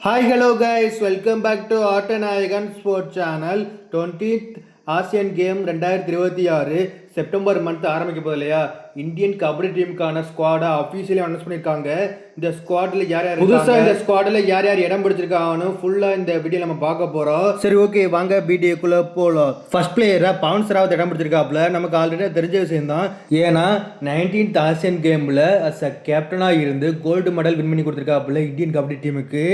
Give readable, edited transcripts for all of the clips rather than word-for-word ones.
Hi, hello guys, welcome back to Aattanayagan Sports Channel. 20th Asian game 2026 September month ஆரம்பிக்க போகுது இல்லையா. Indian kabaddi டீமுக்கான ஸ்குவாடை அஃபீஷியலி அனௌன்ஸ் பண்ணியிருக்காங்க. இந்த ஸ்குவாடில் யார் யார் புதுசாக இந்த ஸ்குவாடில் யார் யார் இடம் பிடிச்சிருக்காங்கன்னு ஃபுல்லாக இந்த வீடியோ நம்ம பார்க்க போகிறோம். சரி, ஓகே, வாங்க வீடியோக்குள்ளே போகலாம். ஃபர்ஸ்ட் பிளேயராக பவன் சராவத் இடம் பிடிச்சிருக்காப்புல நமக்கு ஆல்ரெடி தெரிஞ்ச விஷயம் தான். ஏன்னா 19th ஆசியன் கேமில் அஸ் அ கேப்டனாக இருந்து கோல்டு மெடல் வின் பண்ணி கொடுத்துருக்காப்புல இந்தியன் கபடி டீமுக்கு.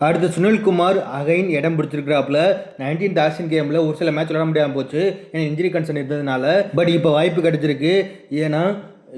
அடுத்து சுனில்குமார் அகைன் இடம் பிடிச்சிருக்காப்புல 19th ஆசியன் கேமில் ஒரு சில மேட்ச் விளாட முடியாமல் போச்சு, ஏன்னா இன்ஜுரி கன்சர்ன் இருந்ததுனால. பட் இப்போ வாய்ப்பு கிடைச்சிருக்கு. ஏன்னா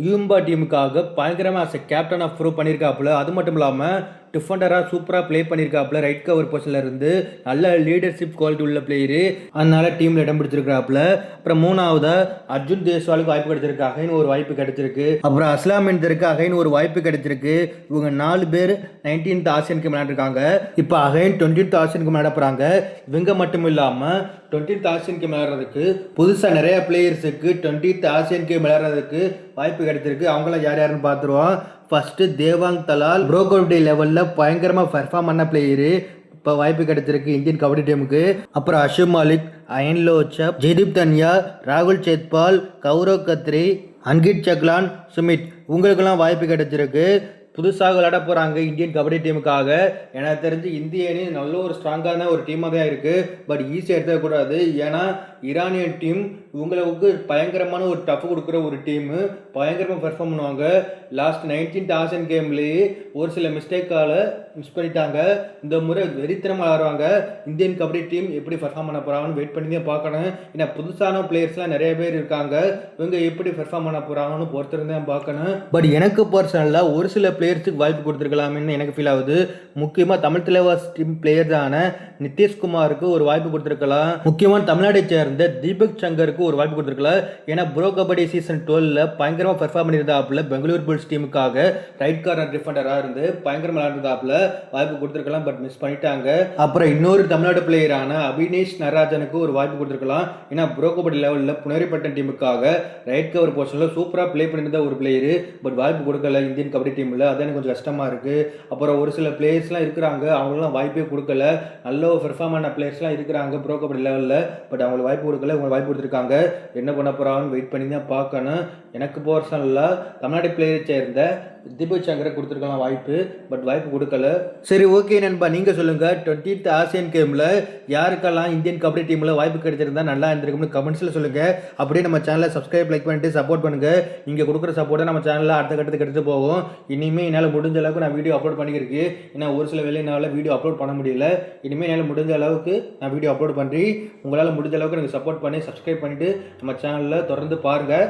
யூம்பா டீமுக்காக பயங்கரமாக அஸ் கேப்டனாக ப்ரூவ் பண்ணியிருக்காப்புல. அது மட்டும் இல்லாமல் டிஃபெண்டராக சூப்பராக ப்ளே பண்ணியிருக்காப்புல. ரைட் கவர் பொசிஷனில் இருந்து நல்ல லீடர்ஷிப் குவாலிட்டி உள்ள பிளேயரு, அதனால டீமில் இடம் பிடிச்சிருக்காப்புல. அப்புறம் மூணாவதாக அர்ஜுன் தேஸ்வாலுக்கு வாய்ப்பு கிடைச்சிருக்கு, அகைன் ஒரு வாய்ப்பு கிடைச்சிருக்கு. அப்புறம் அஸ்லாம் இருக்கு, அகைன் ஒரு வாய்ப்பு கிடைச்சிருக்கு. இவங்க 4 பேர் 19th ஆசியன் கேம் விளையாண்டுருக்காங்க. இப்போ அகைன் 20th ஆசியன் கேம் விளையாட போகிறாங்க. இவங்க மட்டும் இல்லாமல் 20th ஆசியன் கேம் விளையாடுறதுக்கு புதுசாக நிறைய பிளேயர்ஸுக்கு 20th ஆசியன் கேம் விளையாடுறதுக்கு வாய்ப்பு கிடைச்சிருக்கு. அவங்களாம் யார் யாருன்னு பார்த்துருவோம். ஃபர்ஸ்ட் தேவாங் தலால் ப்ரோ கபடி லெவலில் பயங்கரமாக பெர்ஃபார்ம் பண்ண பிளேயரு, இப்போ வாய்ப்பு கிடைச்சிருக்கு இந்தியன் கபடி டீமுக்கு. அப்புறம் அஷுப் மாலிக், அயன் லோச்சப், ஜெய்தீப் தன்யா, ராகுல் சேத்பால், கௌரவ் கத்ரி, அன்கிட் சக்லான், சுமித், உங்களுக்கெல்லாம் வாய்ப்பு கிடைச்சிருக்கு. புதுசாக விளையாட போகிறாங்க இந்தியன் கபடி டீமுக்காக. எனக்கு தெரிஞ்சு இந்திய அணி நல்ல ஒரு ஸ்ட்ராங்கான ஒரு டீமாக தான் இருக்குது. பட் ஈஸியாக எடுத்துக்கூடாது, ஏன்னா ஈரானியன் டீம் இவங்களுக்கு பயங்கரமான ஒரு டஃப் கொடுக்குற ஒரு டீமு, பயங்கரமாக பெர்ஃபார்ம் பண்ணுவாங்க. லாஸ்ட் 19th ஆசியன் கேம்லேயே ஒரு சில மிஸ்டேக்கால் மிஸ் பண்ணிட்டாங்க. இந்த முறை வெறித்தனமாக விளாடுவாங்க. இந்தியன் கபடி டீம் எப்படி பெர்ஃபார்ம் பண்ண போகிறாங்கன்னு வெயிட் பண்ணி தான் பார்க்கணும். ஏன்னா புதுசான பிளேயர்ஸ்லாம் நிறைய பேர் இருக்காங்க, இவங்க எப்படி பெர்ஃபார்ம் பண்ண போகிறாங்கன்னு பொறுத்திருந்து தான் பார்க்கணும். பட் எனக்கு பர்சனலாக ஒரு சில பிளேயர்ஸுக்கு வாய்ப்பு கொடுத்துருக்கலாம்னு எனக்கு ஃபீல் ஆகுது. முக்கியமாக தமிழ் தலைவாஸ் டீம் பிளேயர் தான நிதிஷ்குமாருக்கு ஒரு வாய்ப்பு கொடுத்துருக்கலாம். முக்கியமாக தமிழ்நாட்டை சேர்ந்த தீபக் சங்கருக்கு ஒரு வாய்ப்பு கொடுத்துருக்கலாம். ஏன்னா ப்ரோ கபடி சீசன் 12 பயங்கரமாக பெர்ஃபார்ம் பண்ணியிருந்தாப்புல பெங்களூர் புல்ஸ் டீமுக்காக ரைட் கார்னர் டிஃபெண்டராக இருந்து பயங்கரமாக விளையாடுறதாப்புல வாய்ப்பு கொடுத்துருக்கலாம். பட் மிஸ் பண்ணிட்டாங்க. அப்புறம் இன்னொரு தமிழ்நாடு பிளேயரான அபினேஷ் நடராஜனுக்கு ஒரு வாய்ப்பு கொடுத்துருக்கலாம். ஏன்னா ப்ரோ கபடி லெவலில் புனேரிப்பட்டம் டீமுக்காக ரைட் கவர் பொசிஷனில் சூப்பராக ப்ளே பண்ணியிருந்த ஒரு பிளேயரு, பட் வாய்ப்பு கொடுக்கல இந்தியன் கபடி டீமில். அது எனக்கு கொஞ்சம் கஷ்டமாக இருக்குது. அப்புறம் ஒரு சில பிளேயர்ஸ்லாம் இருக்கிறாங்க, அவங்களாம் வாய்ப்பே கொடுக்கல. நல்ல ஒரு பெர்ஃபார்ம் ஆன பிளேயர்ஸ்லாம் இருக்கிறாங்க ப்ரோ கபடி லெவலில், பட் அவங்களுக்கு வாய்ப்பு கொடுக்கல. இவங்க வாய்ப்பு கொடுத்துருக்காங்க. என்ன பண்ண போகிறாங்கன்னு வெயிட் பண்ணி தான் பார்க்கணும். எனக்கு பர்சனலாக தமிழ்நாடு பிளேயரை சேர்ந்த தீபக் சங்கரை கொடுத்துருக்கலாம் வாய்ப்பு, பட் வாய்ப்பு கொடுக்கல. சரி, ஓகே நண்பா, நீங்கள் சொல்லுங்கள் 20th ஆசியன் கேமில் யாருக்கெல்லாம் இந்தியன் கபடி டீமில் வாய்ப்பு கிடைச்சிருந்தா நல்லா இருந்திருக்கும்னு கமெண்ட்ஸில் சொல்லுங்கள். அப்படியே நம்ம சேனலை சப்ஸ்கிரைப் லைக் பண்ணிட்டு சப்போர்ட் பண்ணுங்கள். நீங்கள் கொடுக்குற சப்போர்ட்டை நம்ம சேனலில் அடுத்த கட்டத்துக்கு எடுத்துகிட்டு போகும். இனிமேல் என்னால் முடிஞ்ச அளவுக்கு நான் வீடியோ அப்லோட் பண்ணிக்கிருக்கு. ஏன்னா ஒரு சில வேலையினால வீடியோ அப்லோட் பண்ண முடியல. இனிமேல் என்னால் முடிஞ்ச அளவுக்கு நான் வீடியோ அப்லோட் பண்ணி உங்களால் முடிஞ்ச அளவுக்கு எனக்கு சப்போர்ட் பண்ணி சப்ஸ்கிரைப் பண்ணிவிட்டு நம்ம சேனலில் தொடர்ந்து பாருங்கள்.